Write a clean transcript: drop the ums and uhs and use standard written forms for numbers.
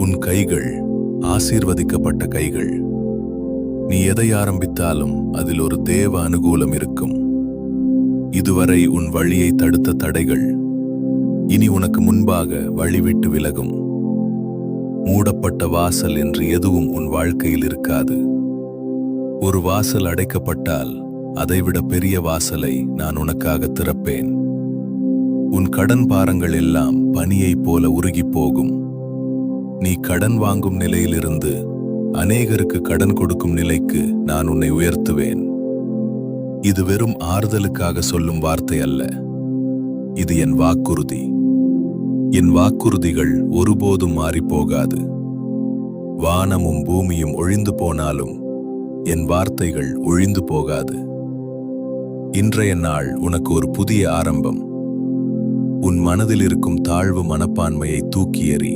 உன் கைகள் ஆசீர்வதிக்கப்பட்ட கைகள். நீ எதை ஆரம்பித்தாலும் அதில் ஒரு தேவ அனுகூலம் இருக்கும். இதுவரை உன் வழியை தடுத்த தடைகள் இனி உனக்கு முன்பாக வழிவிட்டு விலகும். மூடப்பட்ட வாசல் என்று எதுவும் உன் வாழ்க்கையில் இருக்காது. ஒரு வாசல் அடைக்கப்பட்டால் அதைவிட பெரிய வாசலை நான் உனக்காக திறப்பேன். உன் கடன் பாரங்கள் எல்லாம் பனியைப் போல உருகிப் போகும். நீ கடன் வாங்கும் நிலையிலிருந்து அநேகருக்கு கடன் கொடுக்கும் நிலைக்கு நான் உன்னை உயர்த்துவேன். இது வெறும் ஆறுதலுக்காக சொல்லும் வார்த்தை அல்ல, இது என் வாக்குறுதி. என் வாக்குறுதிகள் ஒருபோதும் மாறிப்போகாது. வானமும் பூமியும் ஒழிந்து போனாலும் என் வார்த்தைகள் ஒழிந்து போகாது. இன்றைய நாள் உனக்கு ஒரு புதிய ஆரம்பம். உன் மனதில் இருக்கும் தாழ்வு மனப்பான்மையை தூக்கி எறி.